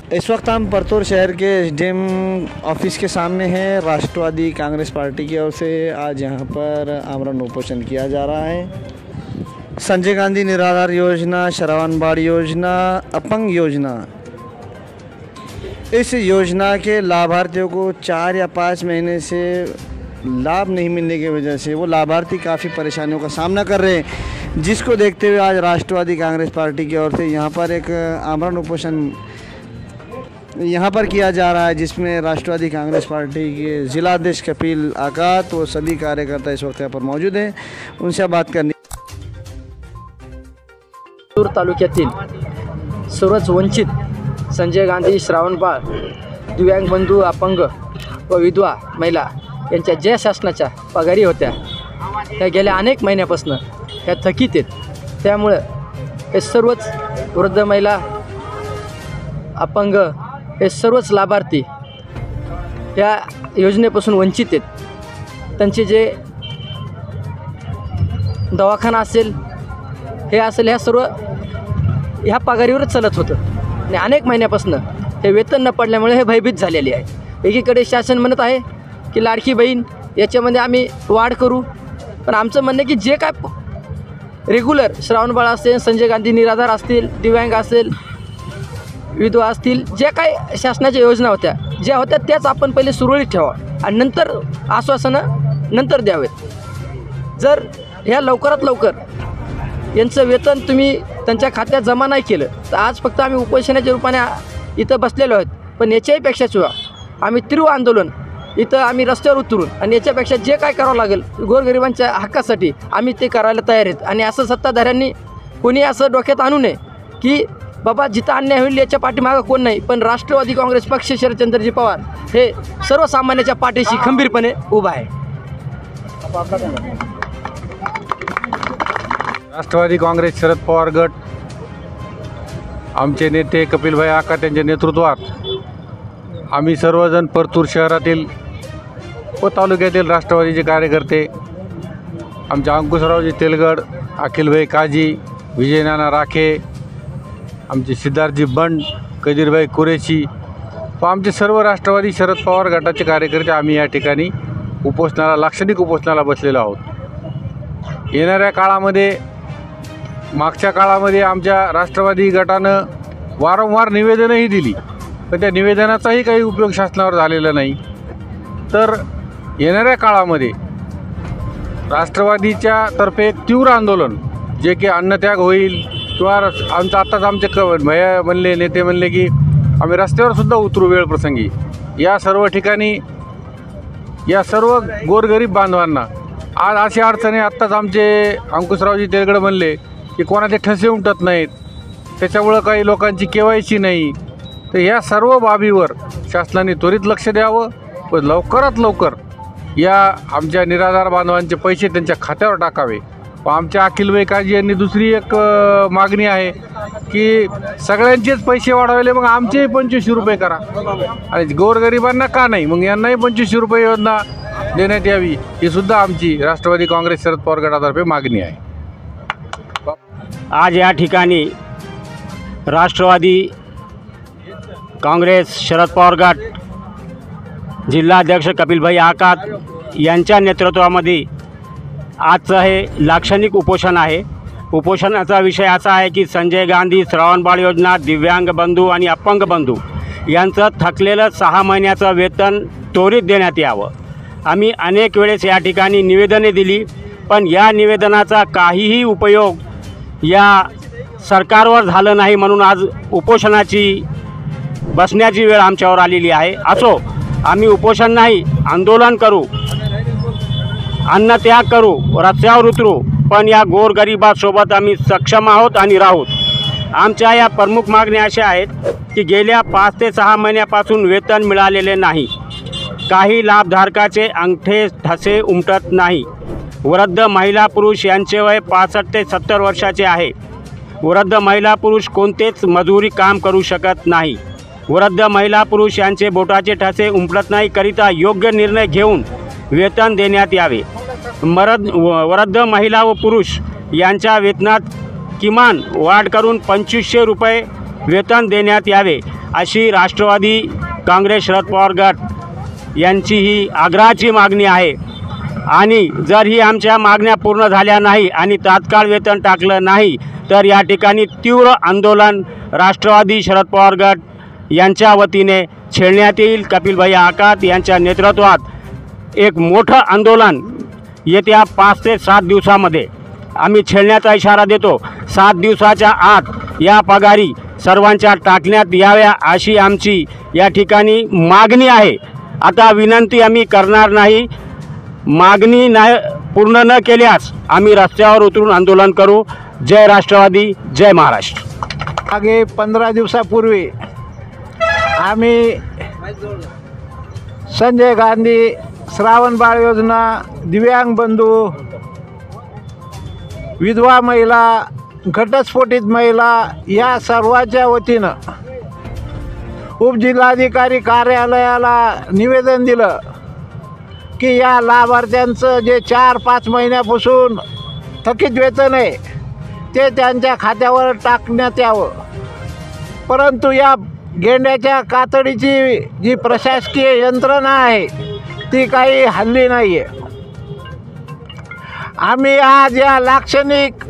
इस वक्त हम परतूर शहर के SDM office के सामने हैं। राष्ट्रवादी कांग्रेस पार्टी की ओर से आज यहाँ पर आमरण उपोषण किया जा रहा है। संजय गांधी निराधार योजना, श्रवण बाड़ योजना, अपंग योजना, इस योजना के लाभार्थियों को 4 या 5 महीने से लाभ नहीं मिलने की वजह से वो लाभार्थी काफ़ी परेशानियों का सामना कर रहे हैं, जिसको देखते हुए आज राष्ट्रवादी कांग्रेस पार्टी की ओर से यहाँ पर एक आमरण उपोषण यहाँ पर किया जा रहा है, जिसमें राष्ट्रवादी कांग्रेस पार्टी के जिलाध्यक्ष कपिल आकात वो सभी कार्यकर्ता इस वक्त यहाँ पर मौजूद हैं। उनसे बात करनी। परतूर तालुक्यातील सर्वच वंचित संजय गांधी, श्रवण बाळ, दिव्यांग बंधू, अपंग व विधवा महिला यांच्या ज्या शासनाच्या पगारी होत्या त्या गेल्या अनेक महिन्यापासून त्या थकीत आहेत। त्यामुळे हे सर्वच वृद्ध महिला, अपंग हे सर्वच लाभार्थी या योजनेपासून वंचित आहेत। त्यांचे जे दवाखाना असेल, हे असेल, ह्या सर्व ह्या पगारीवरच चालत होतं आणि अनेक महिन्यापासून हे वेतन न पडल्यामुळे हे भयभीत झालेले आहे। एकीकडे शासन म्हणत आहे की लाडकी बहीण याच्यामध्ये आम्ही वाढ करू, पण आमचं म्हणणं की जे काय रेग्युलर श्रवण बाळ असेल, संजय गांधी निराधार असतील, दिव्यांग असेल, विधवा असतील, ज्या काय शासनाच्या योजना होत्या ज्या होत्या त्याच आपण पहिले सुरळीत ठेवा आणि नंतर आश्वासनं नंतर द्यावेत। जर ह्या लवकरात लवकर यांचं वेतन तुम्ही त्यांच्या खात्यात जमा नाही केलं तर आज फक्त आम्ही उपोषणाच्या रूपाने इथं बसलेलो आहोत, पण याच्याही पेक्षा सुद्धा आम्ही तीव्र आंदोलन इथं आम्ही रस्त्यावर उतरून आणि याच्यापेक्षा जे काय करावं लागेल गोरगरिबांच्या हक्कासाठी आम्ही ते करायला तयार आहेत। आणि असं सत्ताधाऱ्यांनी कोणी असं डोक्यात आणू नये की बाबा जिथं अन्याय होईल याच्या पाठीमागं कोण नाही, पण राष्ट्रवादी काँग्रेस पक्ष शरदचंद्रजी पवार हे सर्वसामान्याच्या पाठीशी खंबीरपणे उभा आहे। राष्ट्रवादी काँग्रेस शरद पवार गट आमचे नेते कपिलभाई आकात यांच्या नेतृत्वात आम्ही सर्वजण परतूर शहरातील व तालुक्यातील राष्ट्रवादीचे कार्यकर्ते, आमचे अंकुशरावजी तेलगड, अखिलभाई काजी, विजयनाना राखे, आमचे सिद्धार्थजी बंड, कदीरभाई कुरेशी व आमचे सर्व राष्ट्रवादी शरद पवार गटाचे कार्यकर्ते आम्ही या ठिकाणी उपोषणाला, लाक्षणिक उपोषणाला बसलेलो आहोत। येणाऱ्या काळामध्ये, मागच्या काळामध्ये आमच्या राष्ट्रवादी गटानं वारंवार निवेदनंही दिली, पण त्या निवेदनाचाही काही उपयोग शासनावर झालेला नाही। तर येणाऱ्या काळामध्ये राष्ट्रवादीच्या तर्फे एक तीव्र आंदोलन, जे की अन्नत्याग होईल किंवा आताच आमचे भैया म्हणले, नेते म्हणले की आम्ही रस्त्यावर सुद्धा उतरू वेळ प्रसंगी। या सर्व ठिकाणी या सर्व गोरगरीब बांधवांना आज अशी अडचणी, आत्ताच आमचे अंकुशरावजी तेलगड म्हणले की कोणाचे ठसे उमटत नाहीत, त्याच्यामुळं काही लोकांची केवायसी नाही। तर या सर्व बाबीवर शासनाने त्वरित लक्ष द्यावं व लवकरात लवकर या आमच्या निराधार बांधवांचे पैसे त्यांच्या खात्यावर टाकावे। व आमच्या अखिलभाई काजी यांनी दुसरी एक मागणी आहे की सगळ्यांचेच पैसे वाढवले, मग आमचेही 2500 रुपये करा आणि गोरगरिबांना का नाही, मग यांनाही 2500 रुपये योजना देण्यात यावी, ही सुद्धा आमची राष्ट्रवादी काँग्रेस शरद पवार गटातर्फे मागणी आहे। आज या ठिकाणी राष्ट्रवादी काँग्रेस शरद पवार गट जिल्हाध्यक्ष कपिलभाई आकात यांच्या नेतृत्वामध्ये आजचं हे लाक्षणिक उपोषण आहे। उपोषणाचा विषय असा आहे की संजय गांधी श्रवण बाळ योजना, दिव्यांग बंधू आणि अपंग बंधू यांचं थकलेलं 6 महिन्याचं वेतन त्वरित देण्यात यावं। आम्ही अनेक वेळेस या ठिकाणी निवेदने दिली, पण या निवेदनाचा काहीही उपयोग या सरकारवर झालं नाही, म्हणून आज उपोषणाची बसण्याची वेळ आमच्यावर आलेली आहे। असो, आम्ही उपोषण नाही, आंदोलन करू, अन्नत्याग करू, रस्त्यावर उतरू, पण या गोरगरिबासोबत आम्ही सक्षम आहोत आणि राहूत। आमच्या या प्रमुख मागण्या अशा आहेत की गेल्या 5 ते 6 महिन्यापासून वेतन मिळालेले नाही, काही लाभधारकाचे अंगठे ठसे उमटत नाही, वृद्ध महिला पुरुष यांचे वय 65 ते 70 वर्षाचे आहे, वृद्ध महिला पुरुष कोणतेच मजुरी काम करू शकत नाही, वृद्ध महिला पुरुष यांचे बोटाचे ठसे उमटत नाही करिता योग्य निर्णय घेऊन वेतन देण्यात यावे। वृद्ध महिला व पुरुष यांच्या वेतनात किमान वाढ करून 2500 रुपये वेतन देण्यात यावे अशी राष्ट्रवादी काँग्रेस शरद पवार गट यांची ही आग्रहाची मागणी आहे। आणि जर ही आमच्या मागण्या पूर्ण झाल्या नाही आणि तात्काळ वेतन टाकलं नाही तर या ठिकाणी तीव्र आंदोलन राष्ट्रवादी शरद पवार गट यांच्या वतीने छेडण्यात येईल। कपिलभाई आकात यांच्या नेतृत्वात एक मोठं आंदोलन येत्या 5 ते 7 दिवसामध्ये आम्ही छेडण्याचा इशारा देतो। 7 दिवसाच्या आत या पगारी सर्वांच्या टाकण्यात याव्या अशी आमची या ठिकाणी मागणी आहे। आता विनंती आम्ही करणार नाही, मागणी नाही पूर्ण न केल्यास आम्ही रस्त्यावर उतरून आंदोलन करू। जय राष्ट्रवादी, जय महाराष्ट्र। मागे 15 दिवसापूर्वी आम्ही संजय गांधी श्रावणबाळ योजना, दिव्यांग बंधू, विधवा महिला, घटस्फोटित महिला या सर्वांच्या वतीनं उपजिल्हाधिकारी कार्यालयाला निवेदन दिलं की या लाभार्थ्यांचं जे 4-5 महिन्यापासून थकीत वेतन आहे ते त्यांच्या खात्यावर टाकण्यात यावं। परंतु या गेंड्याच्या कातडीची जी प्रशासकीय यंत्रणा आहे ती काही हल्ली नाही आहे। आम्ही आज या लाक्षणिक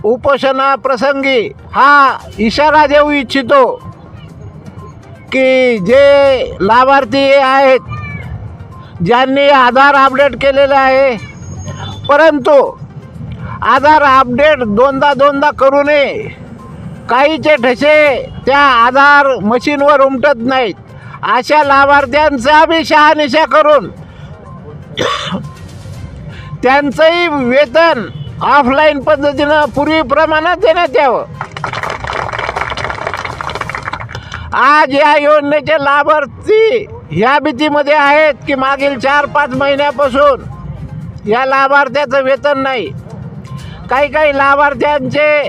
उपोषणाप्रसंगी हा इशारा देऊ इच्छितो की जे लाभार्थी आहेत ज्यांनी आधार अपडेट केलेलं आहे परंतु आधार अपडेट दोनदा करू नये, काहीचे ठसे त्या आधार मशीनवर उमटत नाहीत, अशा लाभार्थ्यांचा बी शहानिशा करून त्यांचंही वेतन ऑफलाईन पद्धतीनं पूर्वीप्रमाणे देण्यात यावं। आज या योजनेचे लाभार्थी ह्या भीतीमध्ये आहेत की मागील 4-5 महिन्यापासून या लाभार्थ्याचं वेतन नाही। काही लाभार्थ्यांचे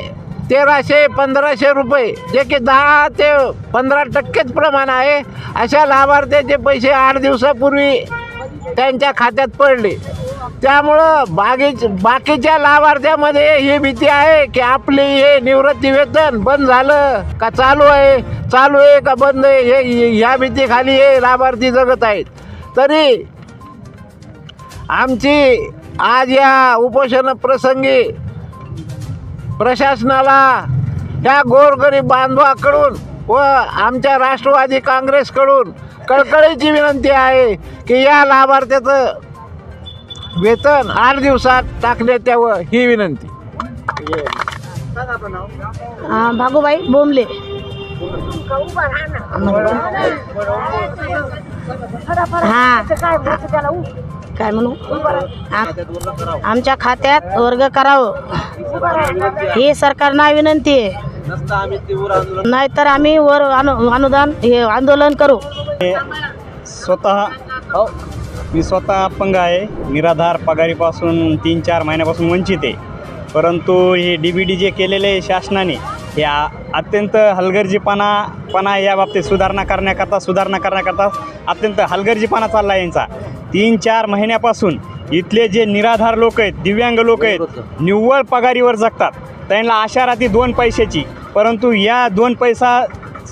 1300-1500 रुपये जे की 10 ते 15% प्रमाण आहे, अशा लाभार्थ्याचे पैसे 8 दिवसापूर्वी त्यांच्या खात्यात पडले। त्यामुळं बाकीच्या लाभार्थ्यामध्ये ही भीती आहे की आपली हे निवृत्ती वेतन बंद झालं का चालू आहे का बंद आहे, ह्या भीतीखाली हे लाभार्थी जगत आहेत। तरी आमची आज या उपोषण प्रसंगी प्रशासनाला ह्या गोरगरीब बांधवाकडून व आमच्या राष्ट्रवादी काँग्रेसकडून कळकळीची विनंती आहे की या लाभार्थ्याचं वेतन 8 दिवसात टाकण्यात यावं ही विनंती। भागूबाई बोंबले। काय म्हणू, आमच्या खात्यात वर्ग करावं ही सरकारना विनंती आहे, नाहीतर आम्ही वर अनुदान हे आंदोलन करू। मी स्वतः अपंग आहे, निराधार पगारीपासून 3-4 महिन्यापासून वंचित आहे। परंतु हे DBD जे केलेले आहे शासनाने हे अत्यंत हलगर्जीपणा या बाबतीत सुधारणा करण्याकरता अत्यंत हलगर्जीपणा चालला आहे यांचा। 3-4 महिन्यापासून इथले जे निराधार लोक आहेत, दिव्यांग लोक आहेत, निव्वळ पगारीवर जगतात, त्यांना आशा राहते 2 पैशाची, परंतु या 2 पैसा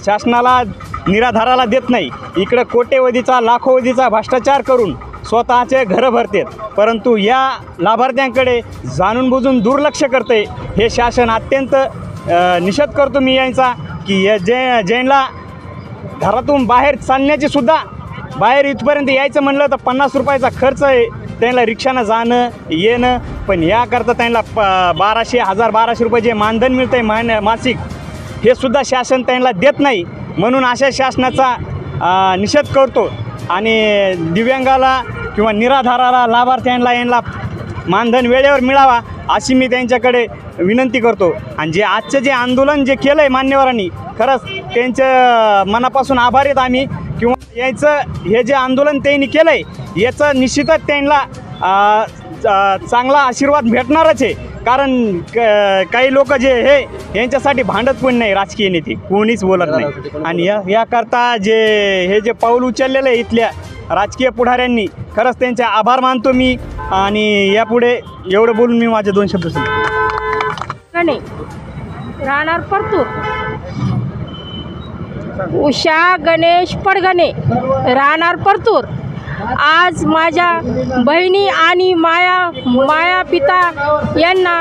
शासनाला निराधाराला देत नाही। इकडं कोट्यवधीचा लाखोवधीचा भ्रष्टाचार करून स्वतःचे घरं भरतात, परंतु या लाभार्थ्यांकडे जाणून बुजून दुर्लक्ष करते। हे शासन अत्यंत निषेध करतो मी यांचा की ज्यांना घरातून बाहेर चालण्याची सुद्धा, बाहेर इथपर्यंत यायचं म्हणलं तर 50 रुपयाचा खर्च आहे त्यांना, रिक्षानं जाणं येणं, पण याकरता त्यांना 1200 रुपये जे मानधन मिळतं आहे मासिक, हे सुद्धा शासन त्यांना देत नाही। म्हणून अशा शासनाचा निषेध करतो आणि दिव्यांगाला किंवा निराधाराला लाभार्थ्यांना यांना मानधन वेळेवर मिळावा अशी मी त्यांच्याकडे विनंती करतो। आणि जे आजचं जे आंदोलन जे केलं आहे मान्यवरांनी, खरंच त्यांचं मनापासून आभार आहेत आम्ही, किंवा याचं हे जे आंदोलन त्यांनी केलं आहे याचं निश्चितच त्यांना चांगला आशीर्वाद भेटणारच आहे। कारण काही लोक जे हे यांच्यासाठी भांडत पण नाही, राजकीय नेते कोणीच बोलत नाही। आणि याकरता जे पाऊल उचललेलं आहे इथल्या राजकीय पुढाऱ्यांनी, खरंच त्यांचे आभार मानतो मी। आणि यापुढे एवढं बोलून मी माझे 2 शब्द राहणार परतूर उषा गणेश पडगणे, राहणार परतूर. आज माझ्या बहिणी आणि माया पिता यांना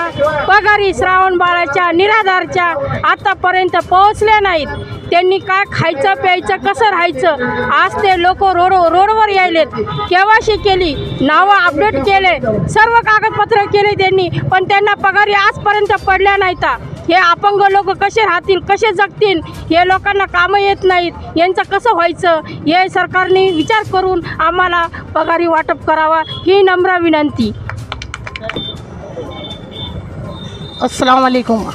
पगारी श्रावण बाळाच्या निराधारच्या आतापर्यंत पोहोचल्या नाहीत. त्यांनी काय खायचं प्यायचं कसं राहायचं. आज ते लोक रोडवर यायलेत. केवायसी केली, नावं अपडेट केले, सर्व कागदपत्र केले त्यांनी, पण त्यांना पगारी आजपर्यंत पडल्या नाहीत. हे अपंग लोक कसे राहतील, कसे जगतील. हे लोकांना कामं येत नाहीत. यांचं कसं व्हायचं हे सरकारने विचार करून आम्हाला पगारी वाटप करावा ही नम्र विनंती. अस्सलाम वालेकुम.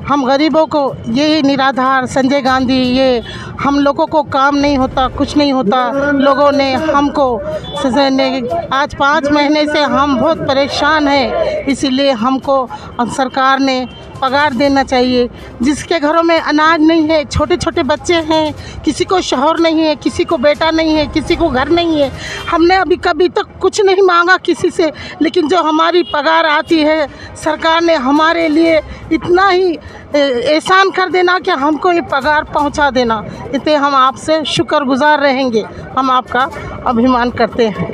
हम गरीबों को ये निराधार संजय गांधी, ये हम लोगों को काम नहीं होता, कुछ नहीं होता. लोगों ने हमको आज 5 महीने से हम बहुत परेशान हैं. इसीलिए हमको सरकार ने पगार देना चाहिए. जिसके घरों में अनाज नहीं है, छोटे छोटे बच्चे हैं, किसी को शौहर नहीं है, किसी को बेटा नहीं है, किसी को घर नहीं है. हमने अभी कभी तक कुछ नहीं मांगा किसी से, लेकिन जो हमारी पगार आती है सरकार ने हमारे लिए इतना ही एहसान कर देना कि हमको ये पगार पहुंचा देना. इतने हम आपसे शुक्रगुजार रहेंगे. हम आपका अभिमान करते हैं.